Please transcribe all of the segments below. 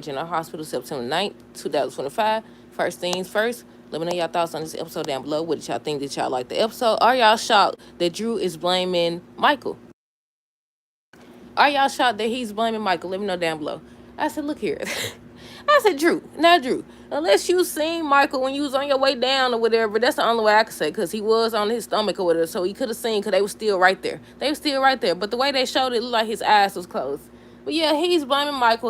General Hospital, September 9th, 2025. First things first, let me know y'all thoughts on this episode down below. What did y'all think? Did y'all like the episode? Are y'all shocked that Drew is blaming Michael? Are y'all shocked that he's blaming Michael? Let me know down below. I said, look here. I said, Drew, unless you seen Michael when you was on your way down or whatever, that's the only way I could say, because he was on his stomach or whatever, so he could have seen, because they were still right there. They were still right there, but the way they showed it, it looked like his eyes was closed. But yeah, he's blaming Michael.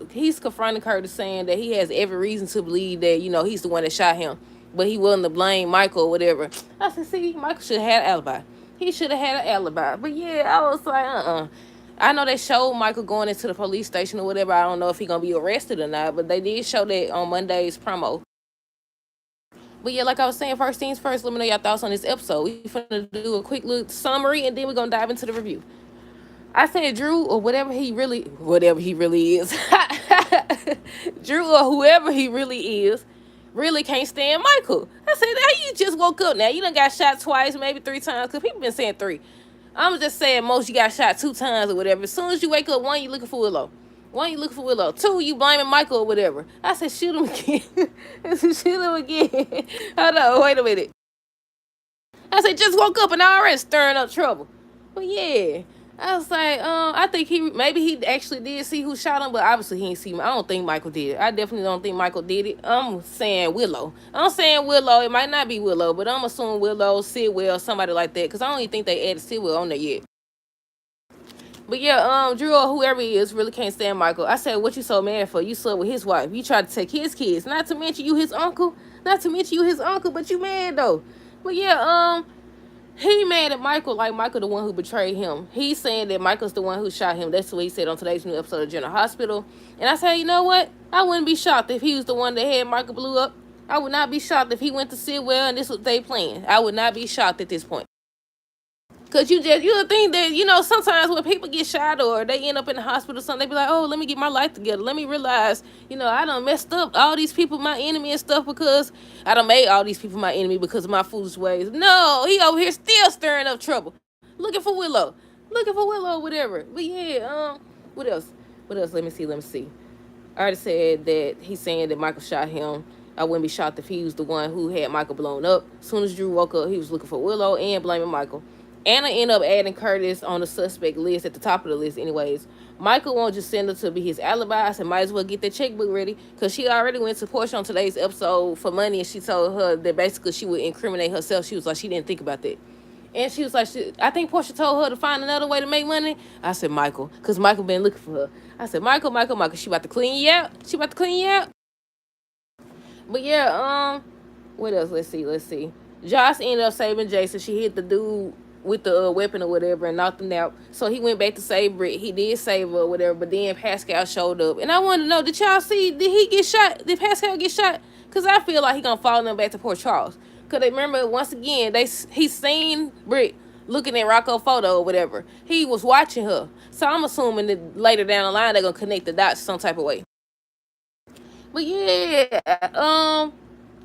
He's confronting Curtis, saying that he has every reason to believe that, he's the one that shot him, but he willing to blame Michael or whatever. I said, see, Michael should have had an alibi. He should have had an alibi. But yeah, I was like, I know they showed Michael going into the police station or whatever. I don't know if he's going to be arrested or not, but they did show that on Monday's promo. But yeah, like I was saying, first things first, let me know your thoughts on this episode. We're going to do a quick little summary, and then we're going to dive into the review. I said Drew, or whatever he really is, Drew or whoever he really is, really can't stand Michael. I said, how you just woke up now? You done got shot twice, maybe 3 times, because people been saying 3. I'm just saying most you got shot 2 times or whatever. As soon as you wake up, 1, you looking for Willow. 1, you looking for Willow. 2, you blaming Michael or whatever. I said, shoot him again. Shoot him again. Hold on, wait a minute. I said, just woke up and already stirring up trouble. But yeah, I was like, I think maybe he actually did see who shot him, but obviously he didn't see him. I don't think Michael did it. I definitely don't think Michael did it. I'm saying Willow. It might not be Willow, but I'm assuming Willow, Sidwell, somebody like that, because I don't even think they added Sidwell on there yet. But yeah, Drew or whoever he is really can't stand Michael. I said, what you so mad for? You slept with his wife. You tried to take his kids. Not to mention you his uncle. But you mad though. But yeah, he mad at Michael like Michael the one who betrayed him. He's saying that Michael's the one who shot him. That's what he said on today's new episode of General Hospital. And I said, you know what? I wouldn't be shocked if he was the one that had Michael blew up. I would not be shocked if he went to Sidwell and this was they plan. I would not be shocked at this point. Cause you would think that, sometimes when people get shot or they end up in the hospital or something, they be like, oh, let me get my life together. Let me realize, I done messed up all these people my enemy and stuff because I done made all these people my enemy because of my foolish ways. No, he over here still stirring up trouble. Looking for Willow, whatever. But yeah, what else? Let me see. I already said that he's saying that Michael shot him. I wouldn't be shocked if he was the one who had Michael blown up. As soon as Drew woke up, he was looking for Willow and blaming Michael. Anna ended up adding Curtis on the suspect list at the top of the list anyways. Michael won't just send her to be his alibi. I said, might as well get that checkbook ready, because she already went to Portia on today's episode for money, and she told her that basically she would incriminate herself. She was like, she didn't think about that. And she was like, I think Portia told her to find another way to make money. I said, Michael, because Michael been looking for her. I said, Michael, she about to clean you out. But yeah, what else? Let's see. Josh ended up saving Jason. She hit the dude with the weapon or whatever and knocked him out. So he went back to save Britt. He did save her or whatever, but then Pascal showed up. And I want to know, did y'all see, did he get shot? Did Pascal get shot? Because I feel like he going to follow them back to Port Charles. Because they remember, once again, he seen Britt looking at Rocco's photo or whatever. He was watching her. So I'm assuming that later down the line, they're going to connect the dots some type of way. But yeah,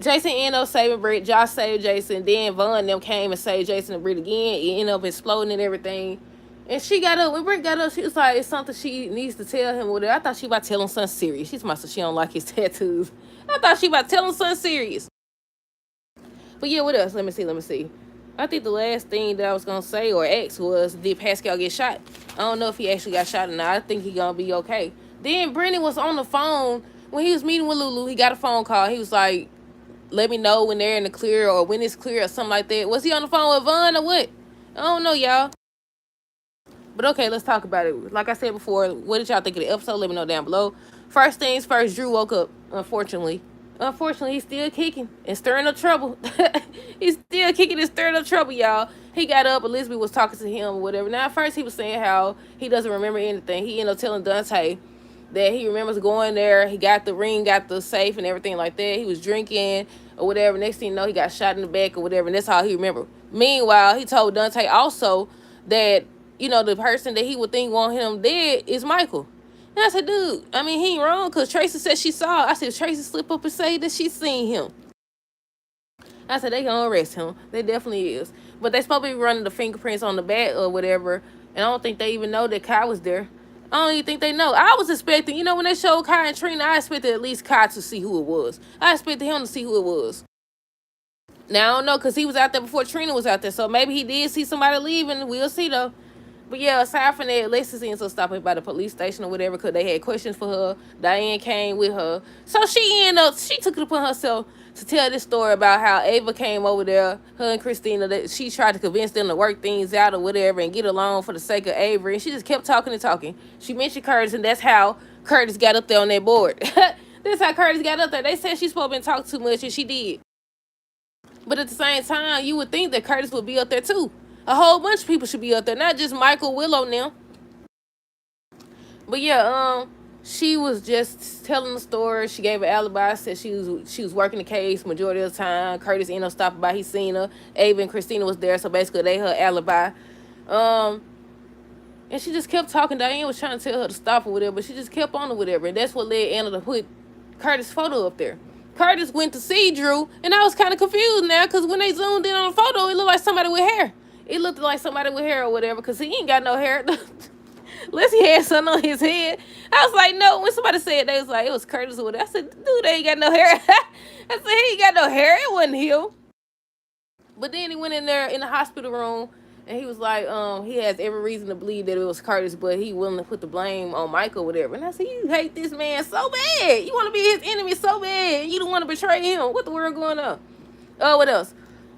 Jason ended up saving Britt. Josh saved Jason. Then Vaughn and them came and saved Jason and Britt again. It ended up exploding and everything. And she got up. When Britt got up, she was like, it's something she needs to tell him. Whatever. I thought she about to tell him something serious. She's myself. She don't like his tattoos. I thought she about to tell him something serious. But yeah, what else? Let me see. I think the last thing that I was going to say or ask was, did Pascal get shot? I don't know if he actually got shot or not. I think he going to be okay. Then Brendan was on the phone. When he was meeting with Lulu, he got a phone call. He was like, let me know when they're in the clear or when it's clear or something like that. Was he on the phone with Vaughn or what? I don't know, y'all. But okay, let's talk about it. Like I said before, what did y'all think of the episode? Let me know down below. First things first, Drew woke up, unfortunately. He's still kicking and stirring up trouble. He's still kicking and stirring up trouble, y'all. He got up, Elizabeth was talking to him or whatever. Now, at first he was saying how he doesn't remember anything. He ended up telling Dante that he remembers going there. He got the ring, got the safe and everything like that. He was drinking or whatever. Next thing you know, he got shot in the back or whatever, and that's how he remembered. Meanwhile, he told Dante also that, the person that he would think want him dead is Michael. And I said, dude, he ain't wrong, because Tracy said she saw. I said, Tracy slip up and say that she seen him. I said, they gonna arrest him. They definitely is. But they supposed to be running the fingerprints on the back or whatever, and I don't think they even know that Kai was there. I don't even think they know. I was expecting, when they showed Kai and Trina, I expected at least Kai to see who it was. I expected him to see who it was. Now, I don't know, because he was out there before Trina was out there. So maybe he did see somebody leaving. We'll see, though. But yeah, aside from that, Lexus ends up stopping by the police station or whatever because they had questions for her. Diane came with her. So she took it upon herself to tell this story about how Ava came over there, her and Christina, that she tried to convince them to work things out or whatever and get along for the sake of Avery. And she just kept talking and talking. She mentioned Curtis, and that's how Curtis got up there on that board. That's how Curtis got up there. They said she's supposed to been talking too much, and she did. But at the same time, you would think that Curtis would be up there too. A whole bunch of people should be up there, not just Michael, Willow now. But yeah, she was just telling the story. She gave an alibi. Said she was working the case majority of the time. Curtis ended up stopping by. He seen her. Ava and Christina was there, so basically they her alibi. And she just kept talking. Diane was trying to tell her to stop or whatever, but she just kept on or whatever. And that's what led Anna to put Curtis' photo up there. Curtis went to see Drew, and I was kind of confused now because when they zoomed in on the photo, it looked like somebody with hair. It looked like somebody with hair or whatever because he ain't got no hair. Unless he had something on his head. I was like, no. When somebody said they was like, it was Curtis or whatever. I said, dude, they ain't got no hair. I said, he ain't got no hair. It wasn't him. But then he went in there in the hospital room, and he was like, he has every reason to believe that it was Curtis, but he willing to put the blame on Michael or whatever. And I said, you hate this man so bad. You want to be his enemy so bad. You don't want to betray him. What the world going on? Oh, what else?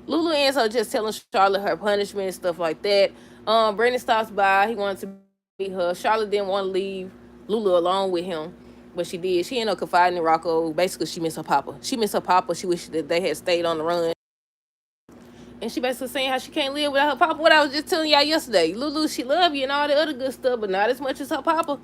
Lulu ends up just telling Charlotte her punishment and stuff like that. Brandon stops by. He wanted to meet her. Charlotte didn't want to leave Lulu alone with him, but she did. She ended up confiding in Rocco. Basically, she missed her papa. She wished that they had stayed on the run. And she basically saying how she can't live without her papa. What I was just telling y'all yesterday. Lulu, she love you and all the other good stuff, but not as much as her papa.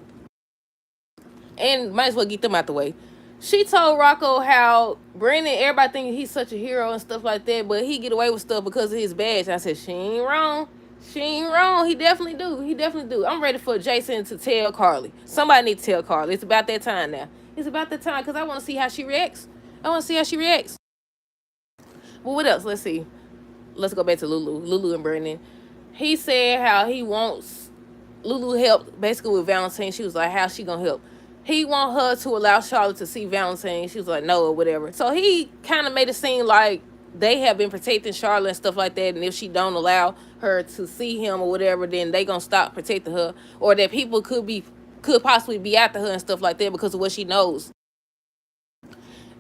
And might as well get them out the way. She told Rocco how Brandon, everybody think he's such a hero and stuff like that, but he get away with stuff because of his badge. And I said, she ain't wrong. She ain't wrong. He definitely do. I'm ready for Jason to tell Carly. Somebody need to tell Carly. It's about that time now. It's about that time because I want to see how she reacts. But what else? Let's see. Let's go back to Lulu and Brandon. He said how he wants Lulu help basically with Valentine. She was like, how's she gonna help? He want her to allow Charlotte to see Valentine. She was like, no, or whatever. So he kind of made it seem like they have been protecting Charlotte and stuff like that. And if she don't allow her to see him or whatever, then they gonna stop protecting her. Or that people could possibly be after her and stuff like that because of what she knows.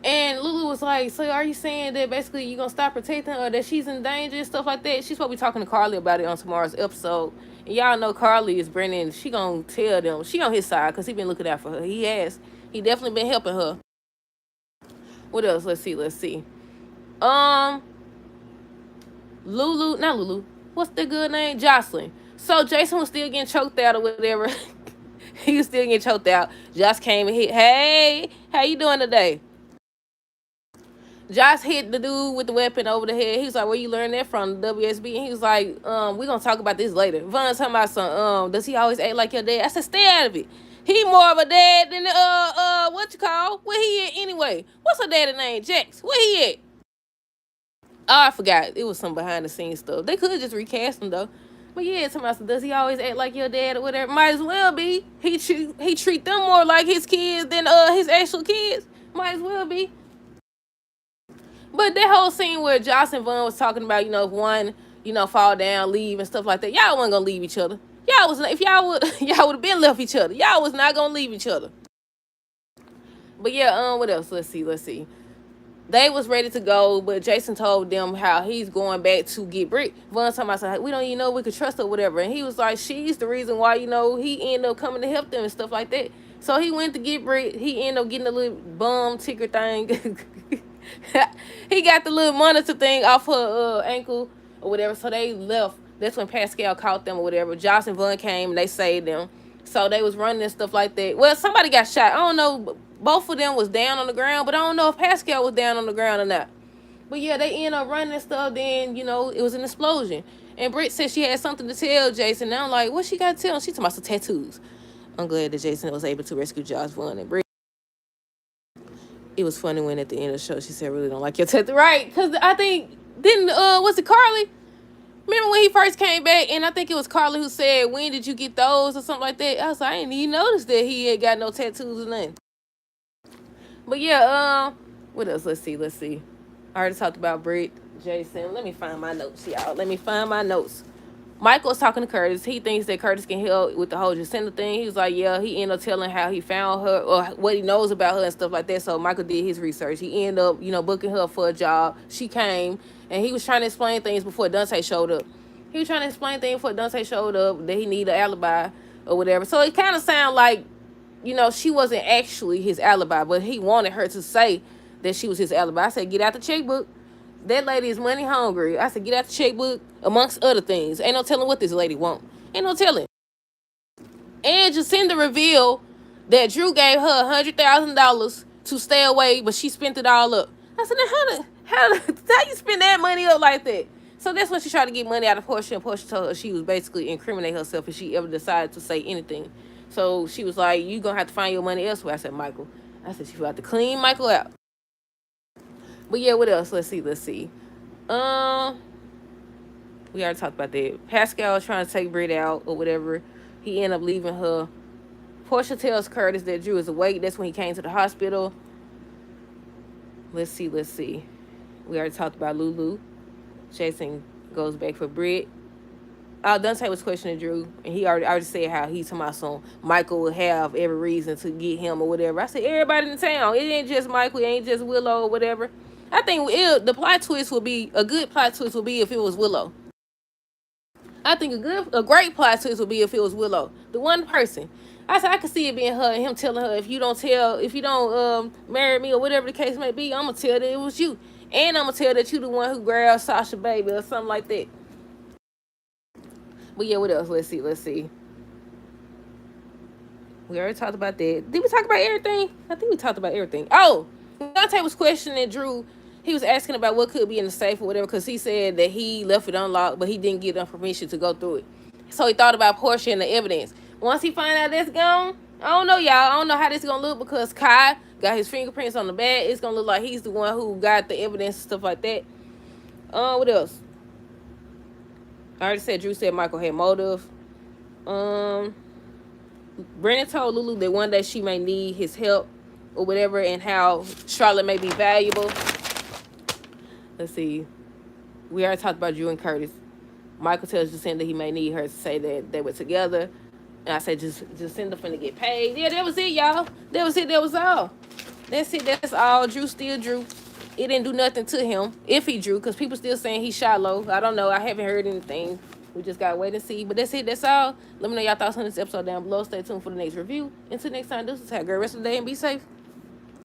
And Lulu was like, so are you saying that basically you're going to stop protecting her, that she's in danger and stuff like that? She's supposed to be talking to Carly about it on tomorrow's episode. And y'all know Carly is Brennan. She going to tell them. She on his side because he been looking out for her. He has. He definitely been helping her. What else? Let's see. Not Lulu. What's the good name? Jocelyn. So Jason was still getting choked out or whatever. He was still getting choked out. Josh came and hit. Hey, how you doing today? Josh hit the dude with the weapon over the head. He was like, where you learn that from? WSB. And he was like, we're going to talk about this later. Von's talking about some, does he always act like your dad? I said, stay out of it. He more of a dad than, what you call? Where he at anyway? What's her daddy name? Jax. Where he at? Oh, I forgot. It was some behind the scenes stuff. They could just recast him, though. But yeah, somebody said, does he always act like your dad or whatever? Might as well be. He treat them more like his kids than his actual kids. Might as well be. But that whole scene where Josh and Von was talking about, if one, fall down, leave and stuff like that, y'all wasn't gonna leave each other. Y'all was, if y'all would, y'all would have been left each other. Y'all was not gonna leave each other. But yeah, what else? Let's see. They was ready to go, but Jason told them how he's going back to get Britt. Von talking about, like, we don't even know we could trust her or whatever. And he was like, she's the reason why, he ended up coming to help them and stuff like that. So he went to get Britt. He ended up getting a little bum ticker thing. He got the little monitor thing off her ankle or whatever. So they left. That's when Pascal caught them or whatever. Josh and Von came and they saved them. So they was running and stuff like that. Well, somebody got shot. I don't know. Both of them was down on the ground, but I don't know if Pascal was down on the ground or not. But yeah, they ended up running and stuff. Then, it was an explosion. And Britt said she had something to tell Jason. And I'm like, what she got to tell him? She talking about some tattoos. I'm glad that Jason was able to rescue Josh, Von, and Britt. It was funny when at the end of the show she said, I really don't like your tattoo. Right, because I think, was it Carly? Remember when he first came back, and I think it was Carla who said, "When did you get those?" or something like that. I was like, I didn't even notice that he ain't got no tattoos or nothing. But yeah, what else? Let's see. I already talked about Britt, Jason. Let me find my notes, y'all. Let me find my notes. Michael's talking to Curtis. He thinks that Curtis can help with the whole Jacinda thing. He was like, yeah, he ended up telling how he found her or what he knows about her and stuff like that. So Michael did his research. He ended up, booking her for a job. She came, and he was trying to explain things before Dante showed up. He was trying to explain things before Dante showed up, that he needed an alibi or whatever. So it kind of sounded like, she wasn't actually his alibi, but he wanted her to say that she was his alibi. I said, get out the checkbook. That lady is money hungry. I said, get out the checkbook, amongst other things. Ain't no telling what this lady want. Ain't no telling. And Jacinda revealed that Drew gave her $100,000 to stay away, but she spent it all up. I said, now how you spend that money up like that? So that's when she tried to get money out of Portia, and Portia told her she was basically incriminating herself if she ever decided to say anything. So she was like, you gonna have to find your money elsewhere. I said, Michael. I said, she about to clean Michael out. But yeah, what else? Let's see. We already talked about that. Pascal trying to take Britt out or whatever. He ended up leaving her. Portia tells Curtis that Drew is awake. That's when he came to the hospital. Let's see. We already talked about Lulu. Jason goes back for Britt. Dante was questioning Drew, and he already said how he's talking about some Michael would have every reason to get him or whatever. I said, everybody in the town. It ain't just Michael. It ain't just Willow or whatever. I think the plot twist would be, a good plot twist would be if it was Willow. I think a great plot twist would be if it was Willow, the one person. I said I could see it being her and him telling her, if you don't marry me or whatever the case may be, I'm gonna tell that it was you, and I'm gonna tell that you the one who grabbed Sasha baby or something like that. But yeah, what else? Let's see. We already talked about that. Did we talk about everything? I think we talked about everything. Oh, Dante was questioning Drew. He was asking about what could be in the safe or whatever, because he said that he left it unlocked, but he didn't give them permission to go through it. So he thought about Portia and the evidence. Once he find out that's gone, I don't know, y'all. I don't know how this is going to look, because Kai got his fingerprints on the bed. It's going to look like he's the one who got the evidence and stuff like that. What else? I already said Drew said Michael had motive. Brandon told Lulu that one day she may need his help or whatever, and how Charlotte may be valuable. Let's see. We already talked about Drew and Curtis. Michael tells Jacinda he may need her to say that they were together. And I said, Jacinda finna get paid. Yeah, that was it, y'all. That was it. That was all. That's it. That's all. Drew still Drew. It didn't do nothing to him if he drew, because people still saying he shot low. I don't know. I haven't heard anything. We just got to wait and see. But that's it. That's all. Let me know y'all thoughts on this episode down below. Stay tuned for the next review. Until next time, this is have a great rest of the day and be safe.